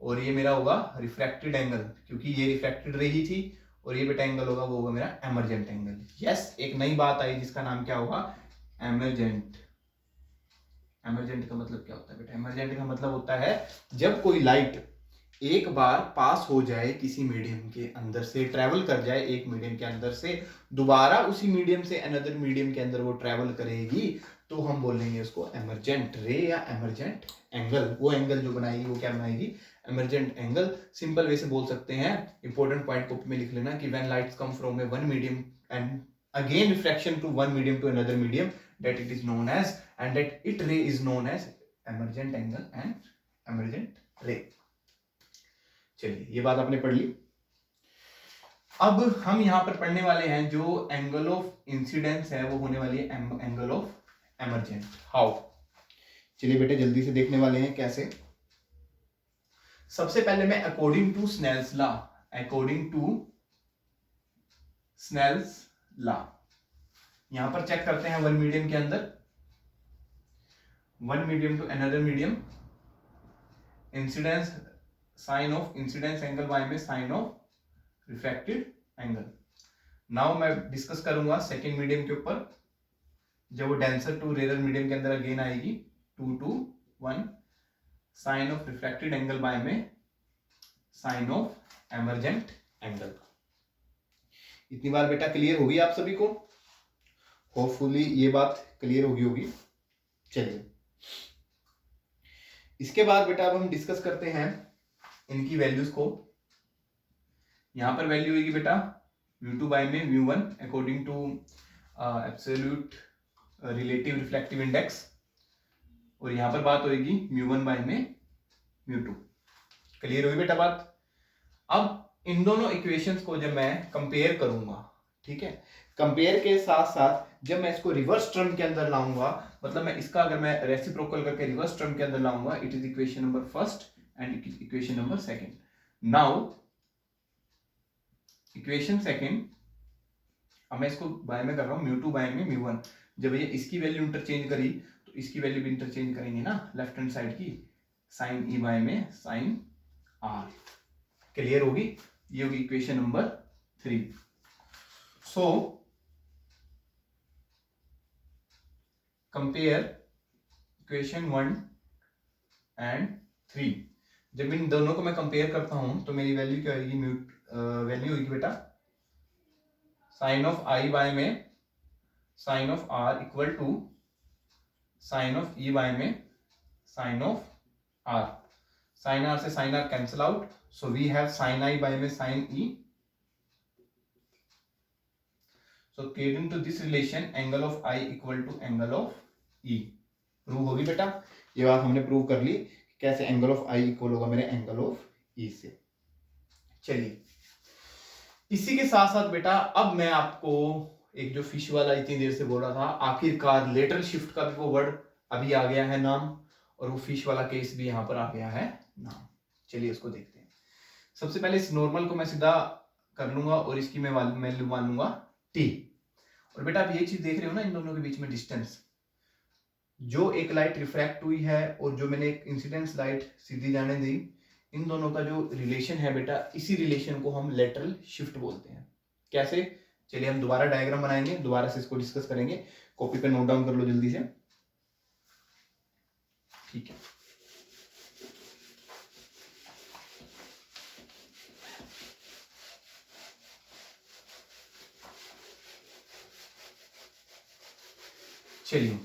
[SPEAKER 1] और ये मेरा होगा रिफ्रैक्टेड एंगल, क्योंकि ये रिफ्रैक्टेड रही थी, और ये बेटा एंगल होगा वो होगा मेरा एमर्जेंट एंगल। यस, एक नई बात आई जिसका नाम क्या होगा, एमर्जेंट। एमर्जेंट का मतलब क्या होता है बेटा, एमर्जेंट का मतलब होता है जब कोई लाइट एक बार पास हो जाए किसी मीडियम के अंदर से, ट्रेवल कर जाए एक मीडियम के अंदर से, दोबारा उसी मीडियम से अनदर मीडियम के अंदर वो ट्रेवल करेगी, तो हम बोलेंगे उसको एमर्जेंट रे या एमर्जेंट एंगल। वो एंगल जो बनाएगी वो क्या बनाएगी, एमर्जेंट एंगल। सिंपल वे से बोल सकते हैं, इंपॉर्टेंट पॉइंट कॉपी में लिख लेना कि when lights come from a one medium and again reflection to one medium to another medium, that it is known as, and that it ray is known as emergent angle and emergent ray। चलिए, ये बात आपने पढ़ ली। अब हम यहां पर पढ़ने वाले हैं जो एंगल ऑफ इंसिडेंस है, वो होने वाली है एंगल ऑफ एमर्जेंट। हाउ, चलिए बेटे जल्दी से देखने वाले हैं कैसे। सबसे पहले मैं अकॉर्डिंग टू स्नेल्स लॉ यहां पर चेक करते हैं, वन मीडियम के अंदर, one medium to another medium, incidence, sine of incidence angle by में sine of refracted angle. Now मैं डिस्कस करूंगा सेकेंड मीडियम के ऊपर, जब वो डेंसर टू रेयर मीडियम के अंदर अगेन आएगी 2 to 1 sine of refracted angle by में साइन ऑफ एमर्जेंट एंगल। इतनी बार बेटा क्लियर होगी आप सभी को? होपफुली ये बात क्लियर होगी। चलिए इसके बाद बेटा अब हम डिस्कस करते हैं इनकी वैल्यूज को। यहां पर वैल्यू होगी बेटा μ2 बाय में μ1 according to absolute relative reflective index, और यहां पर बात होगी μ1 बाय में μ2। क्लियर होगी बेटा बात? अब इन दोनों इक्वेशंस को जब मैं कंपेयर करूंगा, ठीक है, कंपेयर के साथ साथ जब मैं इसको रिवर्स टर्म के अंदर लाऊंगा, मतलब मैं इसका अगर मैं रेसिप्रोकल करके रिवर्स टर्म के अंदर लाऊंगा, it is equation number first and equation number second. Now equation second, अब मैं इसको बाय में कर रहा हूं μ2 बाय में μ1। जब ये इसकी वैल्यू इंटरचेंज करी तो इसकी वैल्यू भी इंटरचेंज करेंगे ना, लेफ्ट हैंड साइड की, साइन ई बाय में साइन आर। क्लियर होगी? ये होगी equation number 3। So compare equation 1 and 3। जब इन दोनों को मैं कंपेयर करता हूं तो मेरी वैल्यू क्या होगी? वैल्यू होगी बेटा साइन ऑफ आई बाय में sine of R equal to sine of E by में sine of R. Sine R से sine R cancel out, so we have sin I by में sin E. So according to this relation angle of I equal to angle of E। Prove होगी बेटा? ये बात हमने prove कर ली कैसे angle of I equal होगा मेरे एंगल ऑफ E से। चलिए इसी के साथ साथ बेटा अब मैं आपको एक जो फिश वाला इतनी देर से बोल रहा था, आखिरकार लेटरल शिफ्ट का भी वो वर्ड अभी आ गया है नाम, और वो फिश वाला केस भी यहां पर आ गया है नाम। चलिए उसको देखते हैं। सबसे पहले इस नॉर्मल को मैं सीधा कर लूंगा और इसकी मैं वैल्यू मान लूंगा t। और बेटा आप ये चीज देख रहे हो ना, इन दोनों के बीच में डिस्टेंस, जो एक लाइट रिफ्रैक्ट हुई है और जो मैंने एक इंसिडेंस लाइट सीधी जाने दी, इन दोनों का जो रिलेशन है बेटा, इसी रिलेशन को हम लेटरल शिफ्ट बोलते हैं। कैसे? चलिए हम दोबारा डायग्राम बनाएंगे, दोबारा से इसको डिस्कस करेंगे। कॉपी पे नोट डाउन कर लो जल्दी से, ठीक है। चलिए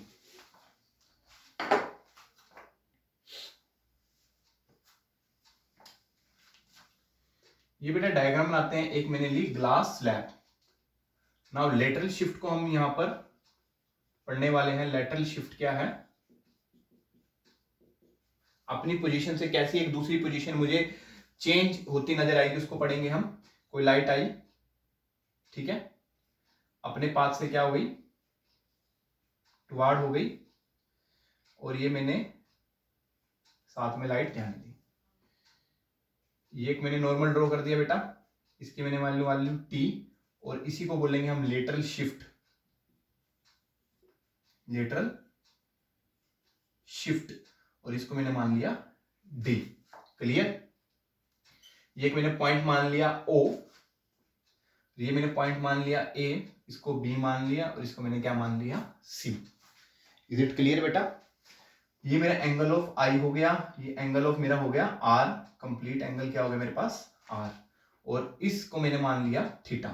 [SPEAKER 1] ये बेटा डायग्राम बनाते हैं। एक मैंने ली glass slab. Now lateral shift को हम यहां पर पढ़ने वाले हैं। लेटरल शिफ्ट क्या है? अपनी पोजीशन से कैसी एक दूसरी पोजीशन मुझे चेंज होती नजर आएगी, उसको पढ़ेंगे हम। कोई लाइट आई, ठीक है, अपने पाथ से क्या हो गई? टुवार्ड हो गई, और ये मैंने साथ में लाइट ध्यान दी। ये एक मैंने नॉर्मल ड्रॉ कर दिया बेटा, इसकी मैंने मान ली टी, और इसी को बोलेंगे हम लेटरल शिफ्ट। लेटरल शिफ्ट, और इसको मैंने मान लिया डी। क्लियर? ये एक मैंने पॉइंट मान लिया ओ, ये मैंने पॉइंट मान लिया ए, इसको बी मान लिया, और इसको मैंने क्या मान लिया? सी। इज इट क्लियर बेटा? ये मेरा एंगल ऑफ आई हो गया, ये एंगल ऑफ मेरा हो गया आर। कंप्लीट एंगल क्या हो गया मेरे पास? आर। और इसको मैंने मान लिया थीटा।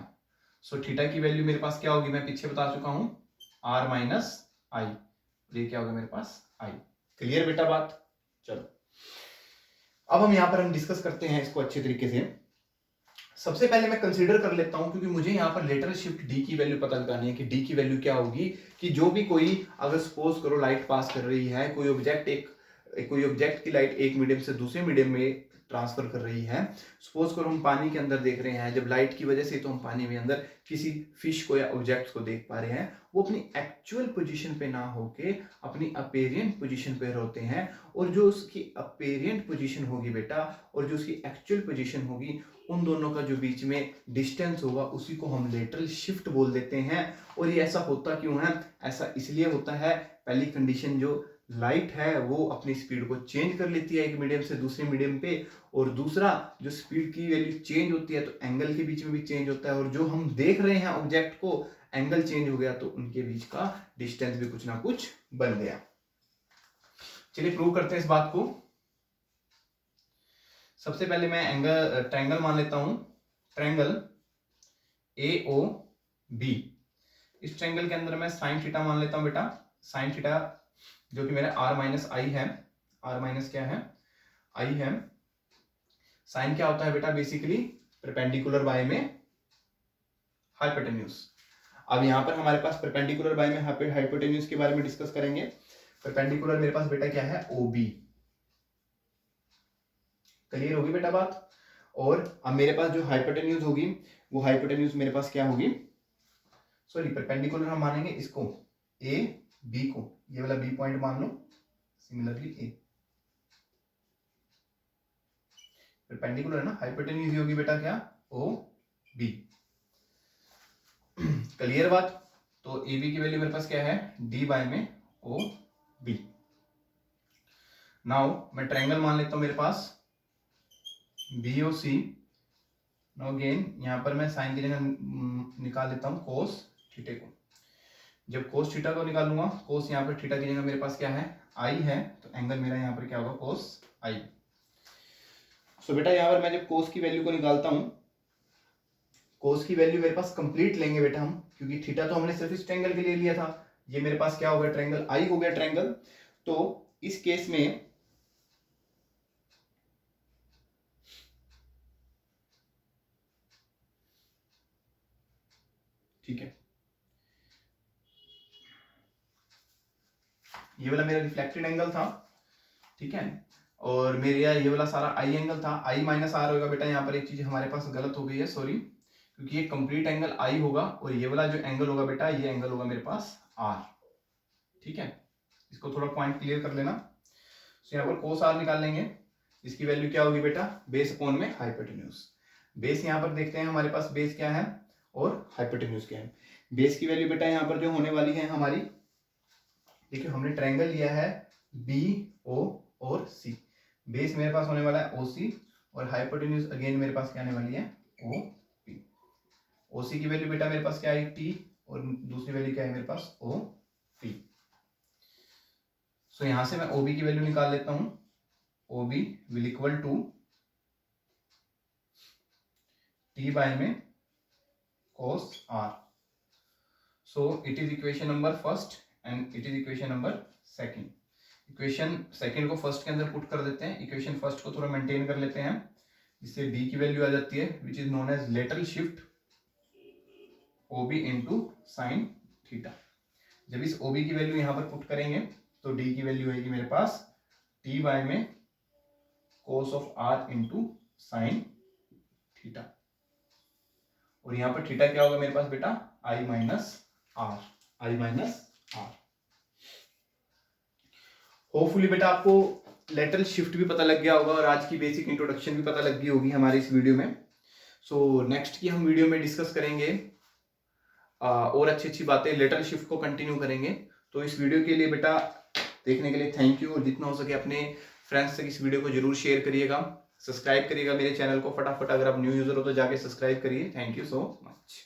[SPEAKER 1] सो थीटा की वैल्यू मेरे पास क्या होगी? मैं पीछे बता चुका हूं, आर माइनस आई। ये क्या होगा मेरे पास? आई। क्लियर बेटा बात? चलो अब हम यहां पर हम डिस्कस करते हैं इसको अच्छे तरीके से। सबसे पहले मैं कंसीडर कर लेता हूं, क्योंकि मुझे यहाँ पर लेटरल शिफ्ट डी की वैल्यू पता लगानी है कि डी की वैल्यू क्या होगी। कि जो भी कोई अगर सपोज करो लाइट पास कर रही है, कोई ऑब्जेक्ट की लाइट एक मीडियम से दूसरे मीडियम में ट्रांसफर कर रही है। सपोज करो हम पानी के अंदर देख रहे हैं, जब लाइट की वजह से तो हम पानी में अंदर किसी फिश को या ऑब्जेक्ट को देख पा रहे हैं, वो अपनी एक्चुअल पोजीशन पे ना होके अपनी अपेरियंट पोजीशन पे होते हैं। और जो उसकी अपेरियंट पोजीशन होगी बेटा, और जो उसकी एक्चुअल पोजीशन होगी, उन दोनों का जो बीच में डिस्टेंस होगा, उसी को हम लेटरल शिफ्ट बोल देते हैं। और ये ऐसा होता क्यों है? ऐसा इसलिए होता है, पहली कंडीशन जो लाइट है वो अपनी स्पीड को चेंज कर लेती है एक मीडियम से दूसरे मीडियम पे, और दूसरा जो स्पीड की वैल्यू चेंज होती है तो एंगल के बीच में भी चेंज होता है, और जो हम देख रहे हैं ऑब्जेक्ट को एंगल चेंज हो गया तो उनके बीच का डिस्टेंस भी कुछ ना कुछ बन गया। चलिए प्रूव करते हैं इस बात को। सबसे पहले मैं ट्रायंगल मान लेता हूं, ट्रायंगल AOB। इस ट्रायंगल के अंदर मैं साइन थीटा मान लेता हूं बेटा, साइन थीटा जो कि मेरा r माइनस आई है, r माइनस क्या है, आई है। साइन क्या होता है बेटा, बेसिकली परपेंडिकुलर बाय में हाइपोटेन्यूज। अब यहां पर हमारे पास परपेंडिकुलर बाय में हाइपोटेन्यूज के बारे में डिस्कस करेंगे। परपेंडिकुलर मेरे पास बेटा क्या है, OB। क्लियर होगी बेटा बात। और अब मेरे पास जो हाइपोटेन्यूज होगी वो हाइपोटेन्यूज मेरे पास क्या होगी, सॉरी परपेंडिकुलर हम मानेंगे इसको AB को, ये वाला B पॉइंट मान लो, सिमिलरली A परपेंडिकुलर है ना, हाइपोटेन्यूज होगी बेटा क्या, OB। क्लियर बात। तो AB की वैल्यू मेरे पास क्या है, D बाय में OB। नाउ मैं ट्रायंगल मान लेता हूं मेरे पास BOC। नाउ अगेन यहां पर मैं साइन की जगह निकाल लेता हूं कोस थीटा को। जब कोस थीटा को निकालूंगा, कोस यहां पर थीटा की जगह मेरे पास क्या है, आई है, तो एंगल मेरा यहां पर क्या होगा, कोस आई। सो बेटा यहां पर मैं जब कोस की वैल्यू को निकालता हूं, कोस की वैल्यू मेरे पास कंप्लीट लेंगे बेटा हम, क्योंकि थीटा तो हमने सिर्फ इस ट्रायंगल के लिए लिया था। ये मेरे पास क्या हो गया, ट्रायंगल आई हो गया ट्रायंगल। तो इस केस में ठीक है, ये वाला मेरा रिफ्लेक्टेड एंगल था, ठीक है, और मेरा ये वाला सारा आई एंगल था। आई माइनस आर होगा बेटा, यहाँ पर एक चीज हमारे पास गलत हो गई है, सॉरी, क्योंकि ये कंप्लीट एंगल आई होगा और ये वाला जो एंगल होगा बेटा, ये एंगल होगा मेरे पास आर। ठीक है, इसको थोड़ा पॉइंट क्लियर कर लेना। तो यहाँ पर कोस आर निकाल लेंगे, इसकी वैल्यू क्या होगी बेटा, बेस अपॉन में हाइपोटेन्यूज। बेस यहाँ पर देखते हैं हमारे पास बेस क्या है और हाइपोटेन्यूज क्या है। बेस की वैल्यू बेटा यहाँ पर जो होने वाली है हमारी, देखिए हमने ट्रायंगल लिया है BO और C। बेस मेरे पास होने वाला है OC और हाइपोटेन्यूज अगेन मेरे पास क्या आने वाली है, OP। OC की वैल्यू बेटा मेरे पास क्या है, T, और दूसरी वैल्यू क्या है मेरे पास, OP। सो यहां से मैं OB की वैल्यू निकाल लेता हूं। OB will equal to T by में cos R। So it is equation number first and it is equation number second. Equation second को फर्स्ट के अंदर पुट कर देते हैं, इक्वेशन फर्स्ट को थोड़ा मेंटेन कर लेते हैं, जिससे D की वैल्यू आ जाती है which is known as lateral shift OB into sine theta. जब इस OB की वैल्यू यहां पर पुट करेंगे तो D की वैल्यू आएगी मेरे पास T बाय में cos of R into sine theta, और यहां पर थीटा क्या होगा मेरे पास बेटा, I minus R, I minus R. Hopefully बेटा आपको लेटरल शिफ्ट भी पता लग गया होगा और आज की बेसिक इंट्रोडक्शन भी पता लग गई होगी हमारी इस वीडियो में। सो नेक्स्ट की हम वीडियो में डिस्कस करेंगे और अच्छी बातें, लेटरल शिफ्ट को कंटिन्यू करेंगे। तो इस वीडियो के लिए बेटा देखने के लिए थैंक यू, और जितना हो सके अपने फ्रेंड्स तक इस वीडियो को जरूर शेयर करिएगा, सब्सक्राइब करिएगा मेरे चैनल को फटाफट। अगर आप न्यू यूजर हो तो जाके सब्सक्राइब करिए। Thank you so much.